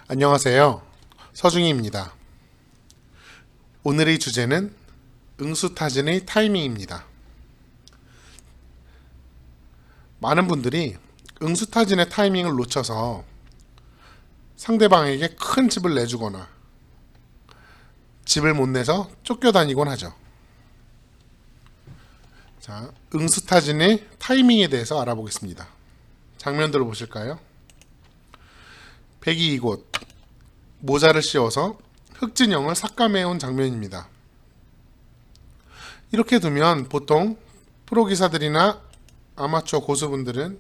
안녕하세요. 서중희입니다. 오늘의 주제는 응수타진의 타이밍입니다. 많은 분들이 응수타진의 타이밍을 놓쳐서 상대방에게 큰 집을 내주거나 집을 못 내서 쫓겨다니곤 하죠. 자, 응수타진의 타이밍에 대해서 알아보겠습니다. 장면들을 보실까요? 백이 이곳 모자를 씌워서 흑진영을 삭감해온 장면입니다. 이렇게 두면 보통 프로기사들이나 아마추어 고수분들은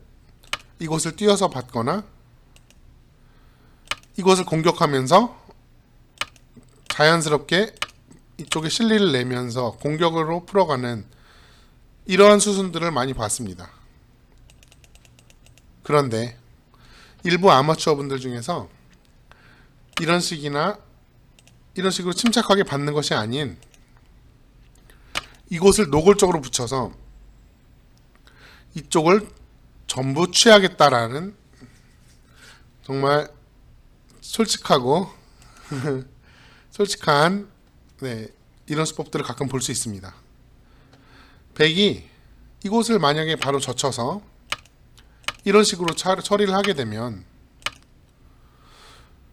이곳을 뛰어서 받거나 이곳을 공격하면서 자연스럽게 이쪽에 실리를 내면서 공격으로 풀어가는 이러한 수순들을 많이 봤습니다. 그런데 일부 아마추어 분들 중에서 이런 식으로 침착하게 받는 것이 아닌 이곳을 노골적으로 붙여서 이쪽을 전부 취하겠다라는 정말 솔직하고 솔직한 이런 수법들을 가끔 볼 수 있습니다. 백이 이곳을 만약에 바로 젖혀서 이런 식으로 처리를 하게 되면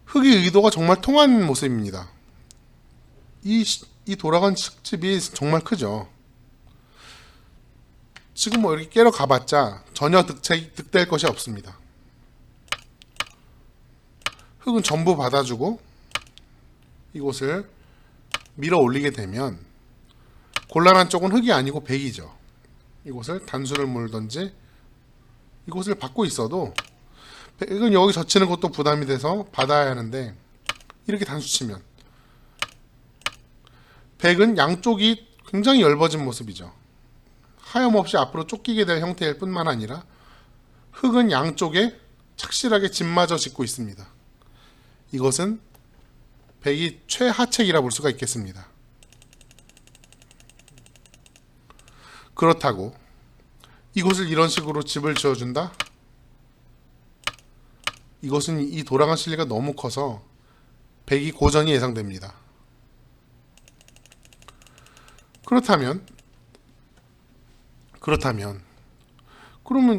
흑의 의도가 정말 통한 모습입니다. 이 돌아간 흙집이 정말 크죠. 지금 뭐 이렇게 깨러 가봤자 전혀 득될 것이 없습니다. 흙은 전부 받아주고 이곳을 밀어 올리게 되면 곤란한 쪽은 흙이 아니고 백이죠. 이곳을 단수를 물던지 이곳을 받고 있어도 백은 여기 젖히는 것도 부담이 돼서 받아야 하는데 이렇게 단수치면 백은 양쪽이 굉장히 엷어진 모습이죠. 하염없이 앞으로 쫓기게 될 형태일 뿐만 아니라 흙은 양쪽에 착실하게 집마저 짓고 있습니다. 이것은 백이 최하책이라 볼 수가 있겠습니다. 그렇다고 이곳을 이런 식으로 집을 지어준다? 이것은 이 돌아간 실리가 너무 커서 백이 고전이 예상됩니다. 그러면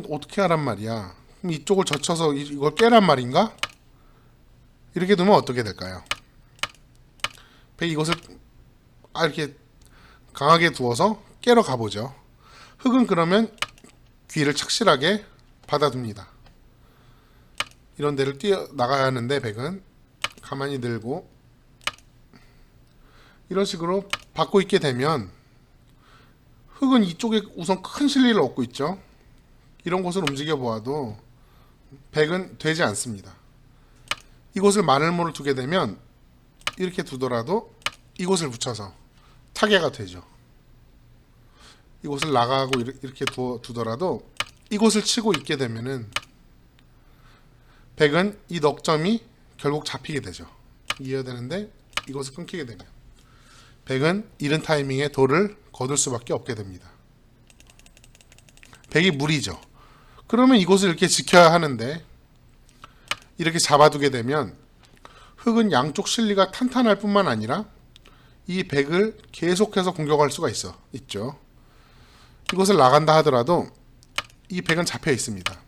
어떻게 하란 말이야? 그럼 이쪽을 젖혀서 이걸 깨란 말인가? 이렇게 두면 어떻게 될까요? 백이 이것을 이렇게 강하게 두어서 깨러 가보죠. 흑은 그러면 귀를 착실하게 받아둡니다. 이런 데를 뛰어 나가야 하는데 백은 가만히 들고 이런 식으로 받고 있게 되면 흑은 이쪽에 우선 큰 실리를 얻고 있죠. 이런 곳을 움직여 보아도 백은 되지 않습니다. 이곳을 마늘모를 두게 되면 이렇게 두더라도 이곳을 붙여서 타개가 되죠. 이곳을 나가고 이렇게 두더라도 이곳을 치고 있게 되면은 백은 이 넉점이 결국 잡히게 되죠. 이어야 되는데 이것을 끊기게 되면 백은 이른 타이밍에 돌을 거둘 수밖에 없게 됩니다. 백이 무리죠. 그러면 이곳을 이렇게 지켜야 하는데 이렇게 잡아두게 되면 흑은 양쪽 실리가 탄탄할 뿐만 아니라 이 백을 계속해서 공격할 수가 있죠. 이곳을 나간다 하더라도 이 백은 잡혀 있습니다.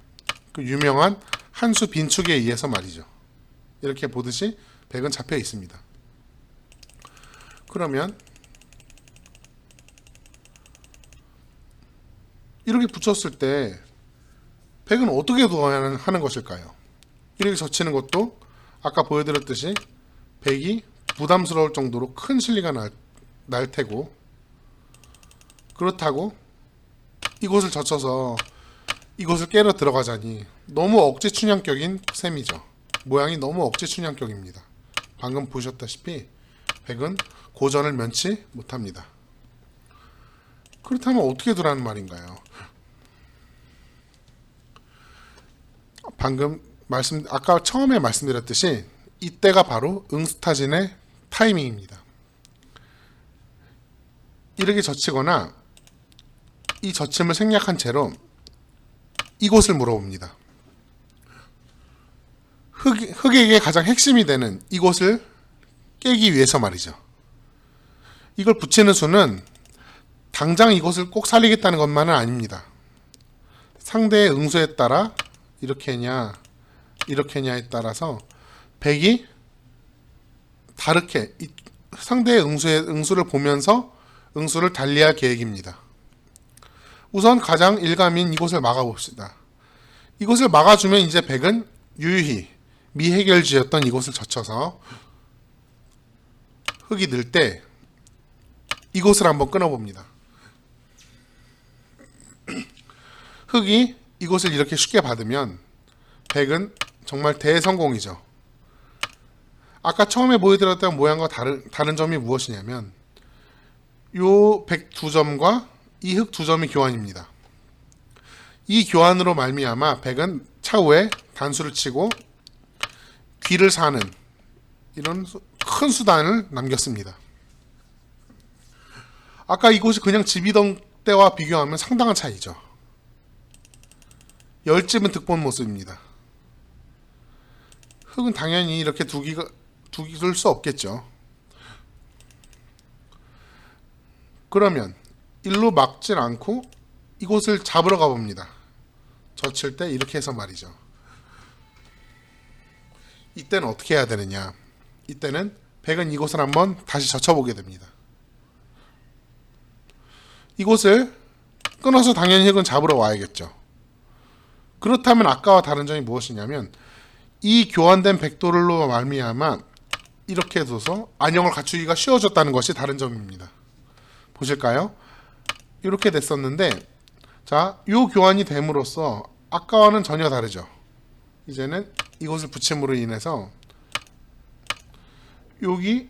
그 유명한 한수 빈축에 의해서 말이죠. 이렇게 보듯이 백은 잡혀 있습니다. 그러면 이렇게 붙였을 때 백은 어떻게 두어야 하는 것일까요? 이렇게 젖히는 것도 아까 보여드렸듯이 백이 부담스러울 정도로 큰 실리가 날 테고 그렇다고 이곳을 젖혀서 이곳을 깨러 들어가자니 너무 억지춘향격인 셈이죠. 모양이 너무 억지춘향격입니다. 방금 보셨다시피 백은 고전을 면치 못합니다. 그렇다면 어떻게 두라는 말인가요? 방금 아까 처음에 말씀드렸듯이 이때가 바로 응수타진의 타이밍입니다. 이렇게 젖히거나 이 젖힘을 생략한 채로 이곳을 물어봅니다. 흑에게 가장 핵심이 되는 이곳을 깨기 위해서 말이죠. 이걸 붙이는 수는 당장 이곳을 꼭 살리겠다는 것만은 아닙니다. 상대의 응수에 따라 이렇게 냐 이렇게 냐에 따라서 백이 다르게 상대의 응수를 보면서 응수를 달리할 계획입니다. 우선 가장 일감인 이곳을 막아봅시다. 이곳을 막아주면 이제 백은 유유히 미해결지였던 이곳을 젖혀서 흑이 늘 때 이곳을 한번 끊어봅니다. 흑이 이곳을 이렇게 쉽게 받으면 백은 정말 대성공이죠. 아까 처음에 보여드렸던 모양과 다른 점이 무엇이냐면 요 백 두 점과 이 흑 두 점이 교환입니다. 이 교환으로 말미암아 백은 차후에 단수를 치고 귀를 사는 이런 큰 수단을 남겼습니다. 아까 이곳이 그냥 집이던 때와 비교하면 상당한 차이죠. 10집은 득본 모습입니다. 흑은 당연히 이렇게 두길 수 없겠죠. 그러면 일로 막질 않고 이곳을 잡으러 가봅니다. 젖힐 때 이렇게 해서 말이죠. 이때는 어떻게 해야 되느냐. 이때는 백은 이곳을 한번 다시 젖혀보게 됩니다. 이곳을 끊어서 당연히 흑은 잡으러 와야겠죠. 그렇다면 아까와 다른 점이 무엇이냐면 이 교환된 백도를로 말미암아 이렇게 둬서 안형을 갖추기가 쉬워졌다는 것이 다른 점입니다. 보실까요? 이렇게 됐었는데 자, 요 교환이 됨으로써 아까와는 전혀 다르죠. 이제는 이곳을 붙임으로 인해서 여기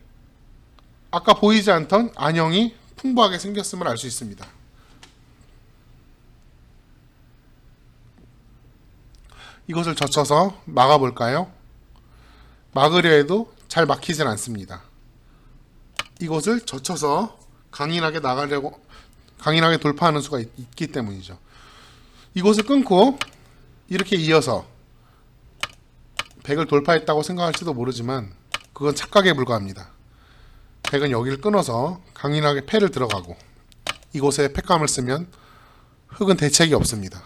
아까 보이지 않던 안형이 풍부하게 생겼음을 알 수 있습니다. 이것을 젖혀서 막아볼까요? 막으려 해도 잘 막히진 않습니다. 이것을 젖혀서 강인하게 돌파하는 수가 있기 때문이죠. 이것을 끊고 이렇게 이어서 백을 돌파했다고 생각할지도 모르지만 그건 착각에 불과합니다. 백은 여기를 끊어서 강인하게 패를 들어가고 이곳에 패감을 쓰면 흑은 대책이 없습니다.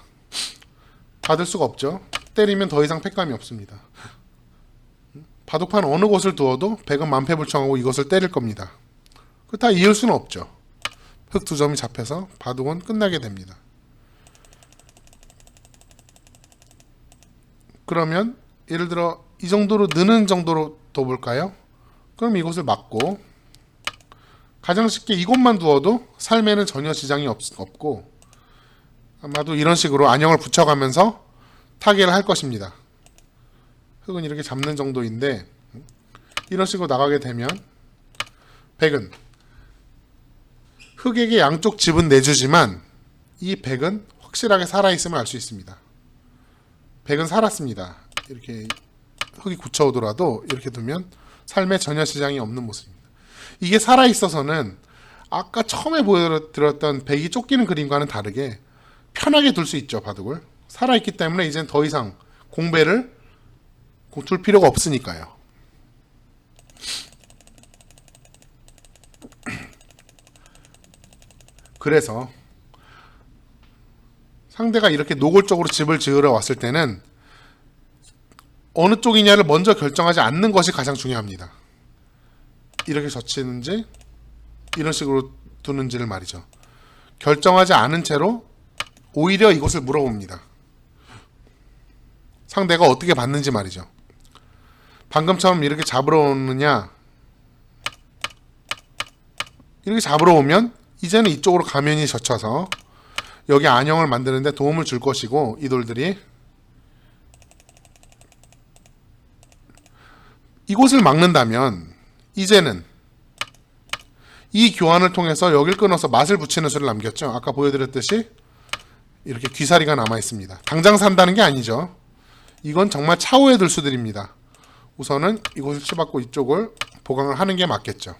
받을 수가 없죠. 때리면 더 이상 패감이 없습니다. 바둑판 어느 곳을 두어도 백은 만패불청하고 이것을 때릴 겁니다. 그 다 이을 수는 없죠. 흑 두 점이 잡혀서 바둑은 끝나게 됩니다. 그러면 예를 들어 이 정도로 느는 정도로 둬볼까요? 그럼 이곳을 막고 가장 쉽게 이곳만 두어도 삶에는 전혀 지장이 없고 아마도 이런 식으로 안형을 붙여가면서 타개를 할 것입니다. 흑은 이렇게 잡는 정도인데 이런 식으로 나가게 되면 백은 흑에게 양쪽 집은 내주지만 이 백은 확실하게 살아있음을 알 수 있습니다. 백은 살았습니다. 이렇게 흑이 굳혀오더라도 이렇게 두면 삶에 전혀 지장이 없는 모습입니다. 이게 살아있어서는 아까 처음에 보여드렸던 백이 쫓기는 그림과는 다르게 편하게 둘 수 있죠. 바둑을 살아있기 때문에 이젠 더 이상 공배를 둘 필요가 없으니까요. 그래서 상대가 이렇게 노골적으로 집을 지으러 왔을 때는 어느 쪽이냐를 먼저 결정하지 않는 것이 가장 중요합니다. 이렇게 젖히는지 이런 식으로 두는지를 말이죠. 결정하지 않은 채로 오히려 이것을 물어봅니다. 상대가 어떻게 받는지 말이죠. 방금처럼 이렇게 잡으러 오느냐, 이렇게 잡으러 오면 이제는 이쪽으로 가면이 젖혀서 여기 안형을 만드는데 도움을 줄 것이고 이 돌들이 이곳을 막는다면 이제는 이 교환을 통해서 여길 끊어서 맛을 붙이는 수를 남겼죠. 아까 보여드렸듯이 이렇게 귀사리가 남아 있습니다. 당장 산다는 게 아니죠. 이건 정말 차후에 들 수들입니다. 우선은 이곳을 치받고 이쪽을 보강을 하는 게 맞겠죠.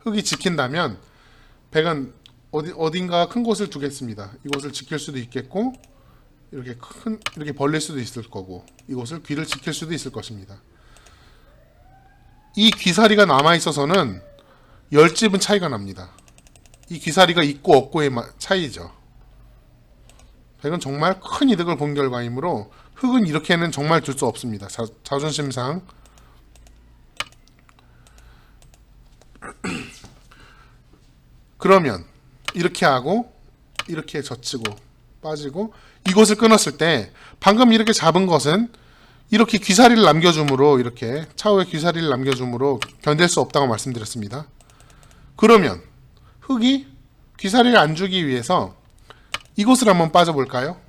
흑이 지킨다면 백은 어딘가 큰 곳을 두겠습니다. 이곳을 지킬 수도 있겠고 이렇게 벌릴 수도 있을 거고 이곳을 귀를 지킬 수도 있을 것입니다. 이 귀사리가 남아 있어서는 10집은 차이가 납니다. 이 귀사리가 있고 없고의 차이죠. 백은 정말 큰 이득을 본 결과이므로 흑은 이렇게는 정말 둘 수 없습니다. 자존심상. 그러면 이렇게 하고 이렇게 젖히고 빠지고 이곳을 끊었을 때 방금 이렇게 잡은 것은 이렇게 귀사리를 남겨줌으로 이렇게 차후에 귀사리를 남겨줌으로 견딜 수 없다고 말씀드렸습니다. 그러면 흑이 귀사리를 안 주기 위해서 이곳을 한번 빠져볼까요?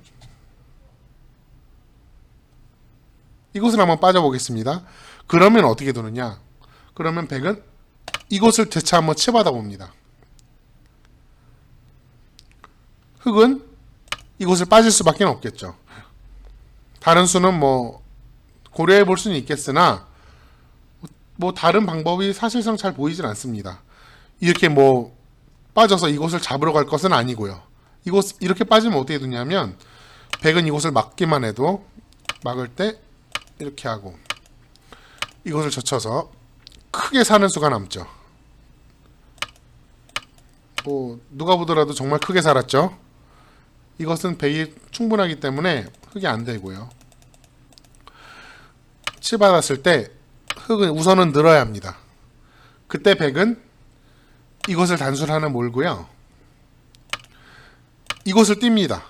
이곳을 한번 빠져보겠습니다. 그러면 어떻게 되느냐? 그러면 백은 이곳을 재차 한번 치받아 봅니다. 흑은 이곳을 빠질 수밖에 없겠죠. 다른 수는 뭐 고려해 볼 수는 있겠으나 뭐 다른 방법이 사실상 잘 보이진 않습니다. 이렇게 뭐 빠져서 이곳을 잡으러 갈 것은 아니고요. 이렇게 빠지면 어떻게 되냐면 백은 이곳을 막기만 해도 막을 때 이렇게 하고 이곳을 젖혀서 크게 사는 수가 남죠. 뭐 누가 보더라도 정말 크게 살았죠. 이것은 백이 충분하기 때문에 흑이 안 되고요. 치받았을 때 흑은 우선은 늘어야 합니다. 그때 백은 이것을 단수를 하나 몰고요. 이곳을 띱니다.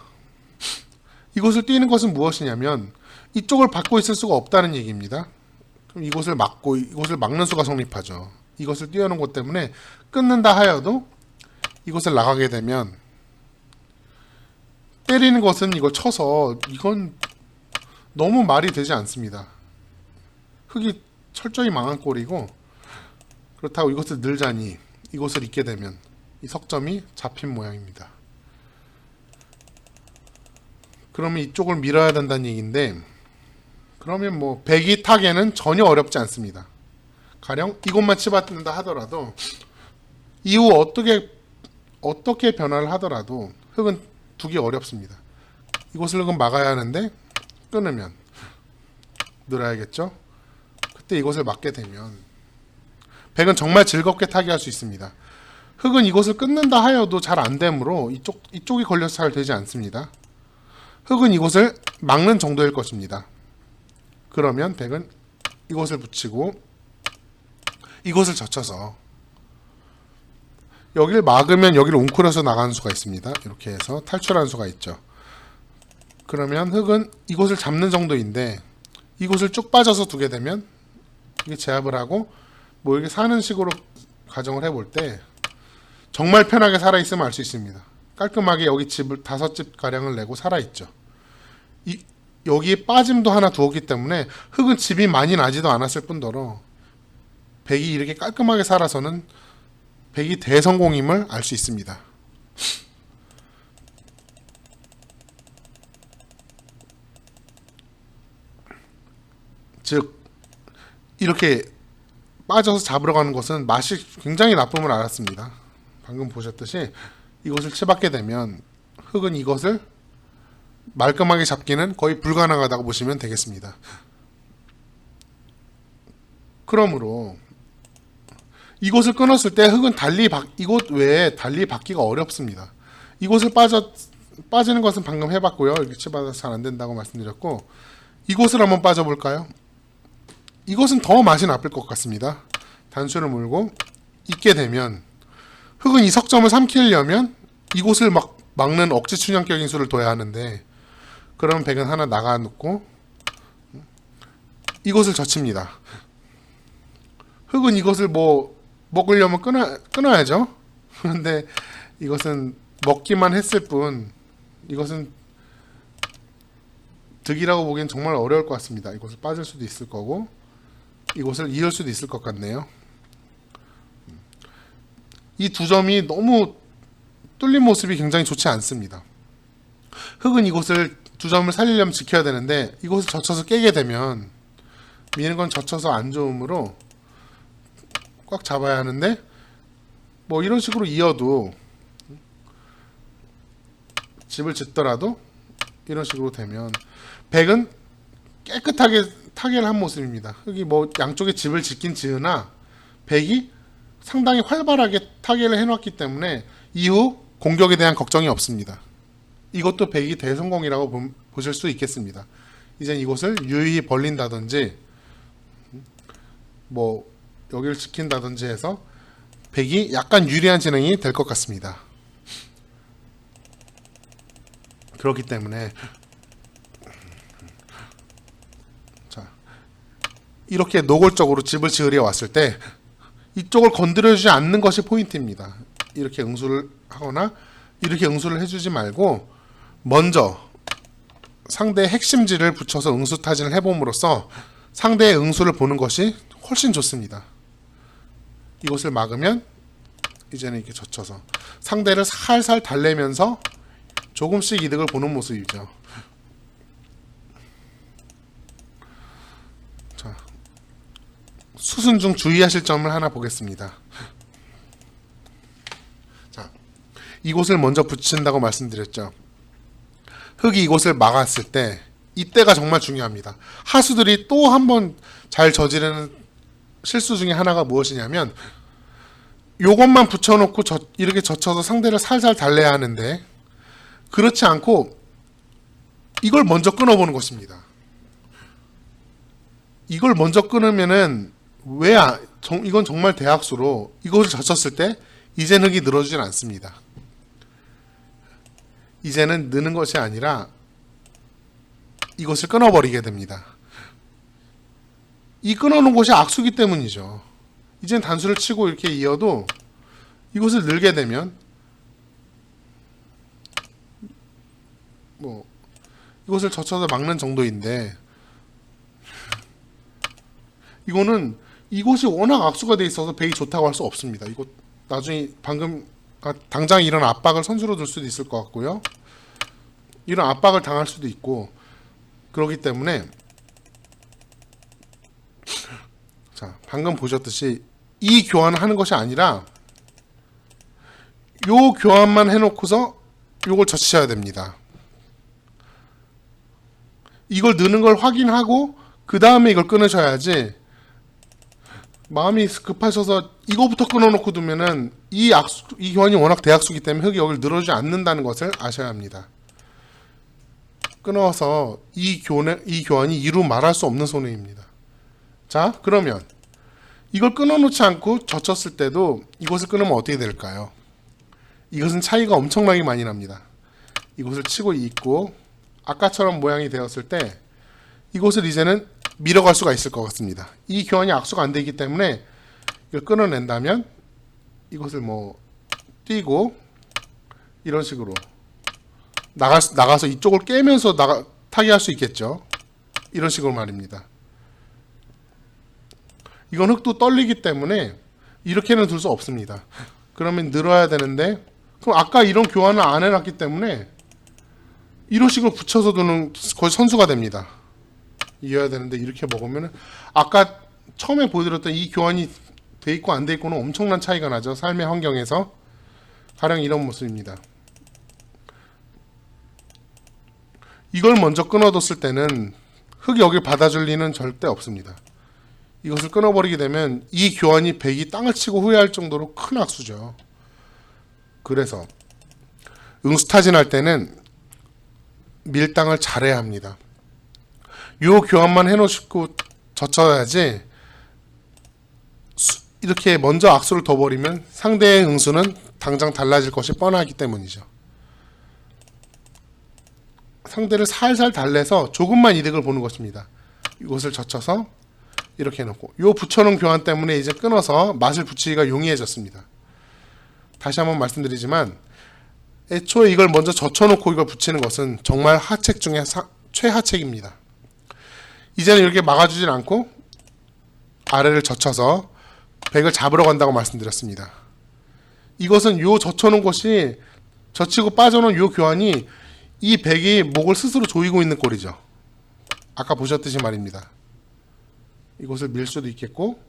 이곳을 띄는 것은 무엇이냐면 이쪽을 받고 있을 수가 없다는 얘기입니다. 그럼 이곳을 막고 이곳을 막는 수가 성립하죠. 이것을 띄워놓은 것 때문에 끊는다 하여도 이곳을 나가게 되면 때리는 것은 이걸 쳐서 이건 너무 말이 되지 않습니다. 흑이 철저히 망한 꼴이고 그렇다고 이것을 늘자니 이곳을 잇게 되면 이 석점이 잡힌 모양입니다. 그러면 이쪽을 밀어야 된다는 얘기인데 그러면 뭐 백이 타기에는 전혀 어렵지 않습니다. 가령 이곳만 치받는다 하더라도 이후 어떻게 변화를 하더라도 흑은 두기 어렵습니다. 이곳을 흑은 막아야 하는데 끊으면 늘어야겠죠. 그때 이곳을 막게 되면 백은 정말 즐겁게 타기할 수 있습니다. 흑은 이곳을 끊는다 하여도 잘 안 되므로 이쪽이 걸려서 잘 되지 않습니다. 흑은 이곳을 막는 정도일 것입니다. 그러면 백은 이곳을 붙이고 이곳을 젖혀서 여기를 막으면 여기를 웅크려서 나가는 수가 있습니다. 이렇게 해서 탈출하는 수가 있죠. 그러면 흑은 이곳을 잡는 정도인데 이곳을 쭉 빠져서 두게 되면 이게 제압을 하고 뭐 이렇게 사는 식으로 가정을 해볼 때 정말 편하게 살아있으면 알 수 있습니다. 깔끔하게 여기 집을 5집 가량을 내고 살아있죠. 여기에 빠짐도 하나 두었기 때문에 흑은 집이 많이 나지도 않았을 뿐더러 백이 이렇게 깔끔하게 살아서는 백이 대성공임을 알 수 있습니다. 즉 이렇게 빠져서 잡으러 가는 것은 맛이 굉장히 나쁨을 알았습니다. 방금 보셨듯이 이것을 치받게 되면 흑은 이것을 말끔하게 잡기는 거의 불가능하다고 보시면 되겠습니다. 그러므로 이곳을 끊었을 때 흑은 이곳 외에 달리 받기가 어렵습니다. 이곳을 빠지는 것은 방금 해봤고요. 이렇게 치받아서 잘 안된다고 말씀드렸고 이곳을 한번 빠져볼까요? 이것은 더 맛이 나쁠 것 같습니다. 단수를 물고 잇게 되면 흑은 이 석점을 삼키려면 이곳을 막는 억지 춘향격인 수를 둬야 하는데 그러면 백은 하나 나가 놓고 이곳을 젖힙니다. 흑은 이것을 뭐 먹으려면 끊어야죠. 그런데 이것은 먹기만 했을 뿐 이것은 득이라고 보기엔 정말 어려울 것 같습니다. 이곳을 빠질 수도 있을 거고 이곳을 이을 수도 있을 것 같네요. 이 두 점이 너무 뚫린 모습이 굉장히 좋지 않습니다. 흑은 이곳을 두 점을 살리려면 지켜야 되는데 이곳을 젖혀서 깨게 되면 미는 건 젖혀서 안 좋으므로 꽉 잡아야 하는데 뭐 이런 식으로 이어도 집을 짓더라도 이런 식으로 되면 백은 깨끗하게 타개를 한 모습입니다. 흙이 뭐 양쪽에 집을 짓긴 지으나 백이 상당히 활발하게 타개를 해놨기 때문에 이후 공격에 대한 걱정이 없습니다. 이것도 백이 대성공이라고 보실 수 있겠습니다. 이제 이곳을 유유히 벌린다든지 뭐 여기를 지킨다든지 해서 백이 약간 유리한 진행이 될 것 같습니다. 그렇기 때문에 자, 이렇게 노골적으로 집을 지으려 왔을 때 이쪽을 건드려주지 않는 것이 포인트입니다. 이렇게 응수를 하거나 이렇게 응수를 해주지 말고 먼저 상대의 핵심지를 붙여서 응수 타진을 해봄으로써 상대의 응수를 보는 것이 훨씬 좋습니다. 이것을 막으면 이제는 이렇게 젖혀서 상대를 살살 달래면서 조금씩 이득을 보는 모습이죠. 자, 수순 중 주의하실 점을 하나 보겠습니다. 자, 이곳을 먼저 붙인다고 말씀드렸죠. 흙이 이곳을 막았을 때 이때가 정말 중요합니다. 하수들이 또 한 번 잘 저지르는 실수 중에 하나가 무엇이냐면 요것만 붙여놓고 이렇게 젖혀서 상대를 살살 달래야 하는데 그렇지 않고 이걸 먼저 끊어보는 것입니다. 이걸 먼저 끊으면은 이건 정말 대학수로 이것을 젖혔을 때 이제는 흙이 늘어지진 않습니다. 이제는 느는 것이 아니라 이것을 끊어버리게 됩니다. 이 끊어놓은 것이 악수기 때문이죠. 이젠 단수를 치고 이렇게 이어도 이것을 늘게 되면 뭐 이것을 젖혀서 막는 정도인데 이거는 이곳이 워낙 악수가 돼 있어서 백이 좋다고 할 수 없습니다. 이거 나중에 당장 이런 압박을 선수로 둘 수도 있을 것 같고요. 이런 압박을 당할 수도 있고 그렇기 때문에 자, 방금 보셨듯이 이 교환을 하는 것이 아니라 요 교환만 해놓고서 요걸 젖히셔야 됩니다. 이걸 넣는 걸 확인하고 그 다음에 이걸 끊으셔야지 마음이 급하셔서 이거부터 끊어놓고 두면은 이 교환이 워낙 대악수기 때문에 흙이 여기를 늘어주지 않는다는 것을 아셔야 합니다. 끊어서 이 교환이 이루 말할 수 없는 손해입니다. 자, 그러면 이걸 끊어놓지 않고 젖혔을 때도 이것을 끊으면 어떻게 될까요? 이것은 차이가 엄청나게 많이 납니다. 이것을 치고 있고 아까처럼 모양이 되었을 때 이것을 이제는 밀어갈 수가 있을 것 같습니다. 이 교환이 악수가 안 되기 때문에 이걸 끊어낸다면 이것을 뭐 띄고 이런 식으로 나가서 이쪽을 깨면서 타게 할 수 있겠죠. 이런 식으로 말입니다. 이건 흙도 떨리기 때문에 이렇게는 둘 수 없습니다. 그러면 늘어야 되는데 그럼 아까 이런 교환을 안 해놨기 때문에 이런 식으로 붙여서 두는 거의 선수가 됩니다. 이어야 되는데 이렇게 먹으면 아까 처음에 보여드렸던 이 교환이 돼 있고 안 돼 있고는 엄청난 차이가 나죠. 삶의 환경에서 가령 이런 모습입니다. 이걸 먼저 끊어뒀을 때는 흙이 여길 받아줄 리는 절대 없습니다. 이것을 끊어버리게 되면 이 교환이 백이 땅을 치고 후회할 정도로 큰 악수죠. 그래서 응수타진할 때는 밀당을 잘해야 합니다. 요 교환만 해놓고 젖혀야지 이렇게 먼저 악수를 더 버리면 상대의 응수는 당장 달라질 것이 뻔하기 때문이죠. 상대를 살살 달래서 조금만 이득을 보는 것입니다. 이것을 젖혀서 이렇게 해놓고 요 붙여놓은 교환 때문에 이제 끊어서 맛을 붙이기가 용이해졌습니다. 다시 한번 말씀드리지만 애초에 이걸 먼저 젖혀놓고 이걸 붙이는 것은 정말 하책 중에 최하책입니다. 이제는 이렇게 막아주진 않고 아래를 젖혀서 백을 잡으러 간다고 말씀드렸습니다. 이것은 요 젖혀놓은 것이 젖히고 빠져놓은 요 교환이 이 백이 목을 스스로 조이고 있는 꼴이죠. 아까 보셨듯이 말입니다. 이곳을 밀 수도 있겠고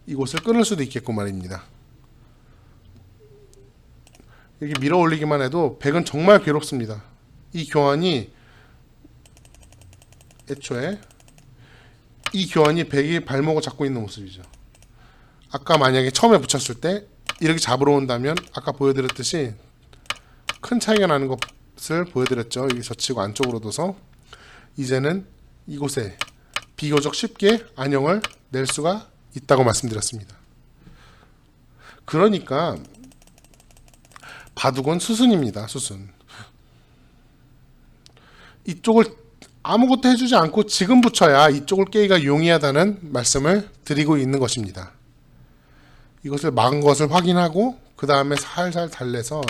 이곳을 끊을 수도 있겠고 말입니다. 이렇게 밀어 올리기만 해도 백은 정말 괴롭습니다. 이 교환이 애초에 이 교환이 백이 발목을 잡고 있는 모습이죠. 아까 만약에 처음에 붙였을 때 이렇게 잡으러 온다면 아까 보여드렸듯이 큰 차이가 나는 것을 보여드렸죠. 여기 젖히고 안쪽으로 둬서 이제는 이곳에 비교적 쉽게 안형을 낼 수가 있다고 말씀드렸습니다. 그러니까 바둑은 수순입니다. 수순. 이쪽을 아무것도 해주지 않고 지금 붙여야 이쪽을 깨기가 용이하다는 말씀을 드리고 있는 것입니다. 이것을 막은 것을 확인하고 그 다음에 살살 달래서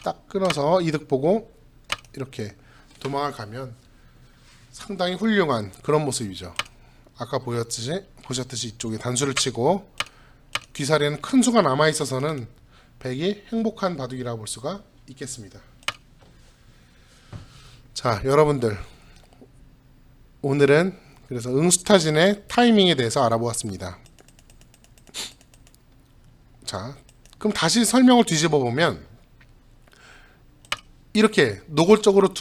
딱 끊어서 이득 보고 이렇게 도망을 가면 상당히 훌륭한 그런 모습이죠. 아까 보셨듯이 이쪽에 단수를 치고 귀살에는 큰 수가 남아 있어서는 백이 행복한 바둑이라고 볼 수가 있겠습니다. 자, 여러분들 오늘은 그래서 응수타진의 타이밍에 대해서 알아보았습니다. 자, 그럼 다시 설명을 뒤집어 보면 이렇게 노골적으로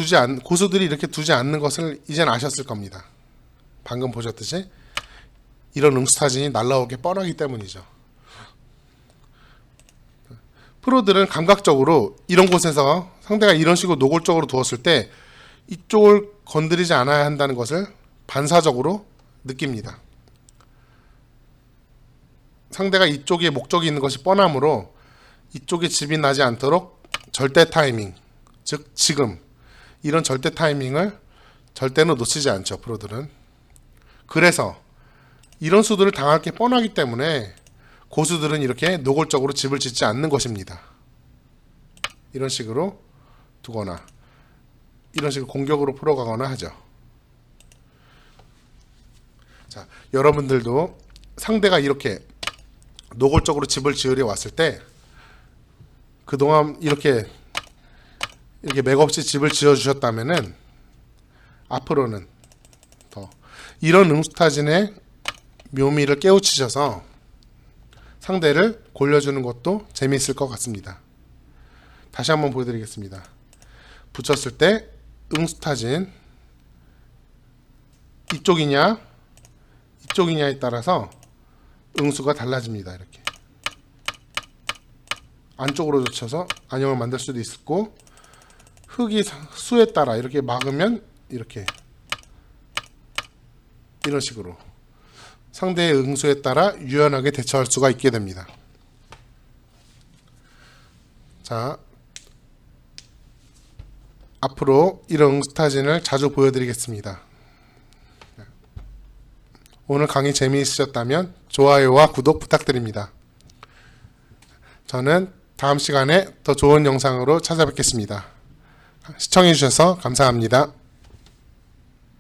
고수들이 이렇게 두지 않는 것을 이젠 아셨을 겁니다. 방금 보셨듯이 이런 응수타진이 날라오게 뻔하기 때문이죠. 프로들은 감각적으로 이런 곳에서 상대가 이런 식으로 노골적으로 두었을 때 이쪽을 건드리지 않아야 한다는 것을 반사적으로 느낍니다. 상대가 이쪽에 목적이 있는 것이 뻔하므로 이쪽에 집이 나지 않도록 절대 타이밍, 즉 지금 이런 절대 타이밍을 절대로 놓치지 않죠. 프로들은. 그래서 이런 수들을 당할 게 뻔하기 때문에 고수들은 이렇게 노골적으로 집을 짓지 않는 것입니다. 이런 식으로 두거나 이런 식으로 공격으로 풀어가거나 하죠. 자, 여러분들도 상대가 이렇게 노골적으로 집을 지으려 왔을 때 그동안 이렇게 맥없이 집을 지어 주셨다면은 앞으로는 더 이런 응수타진의 묘미를 깨우치셔서 상대를 골려주는 것도 재미있을 것 같습니다. 다시 한번 보여드리겠습니다. 붙였을 때 응수타진 이쪽이냐 이쪽이냐에 따라서 응수가 달라집니다. 이렇게 안쪽으로 젖혀서 안형을 만들 수도 있고 흙이 수에 따라 이렇게 막으면 이렇게 이런 식으로 상대의 응수에 따라 유연하게 대처할 수가 있게 됩니다. 자, 앞으로 이런 응수타진을 자주 보여드리겠습니다. 오늘 강의 재미있으셨다면 좋아요와 구독 부탁드립니다. 저는 다음 시간에 더 좋은 영상으로 찾아뵙겠습니다. 시청해주셔서 감사합니다.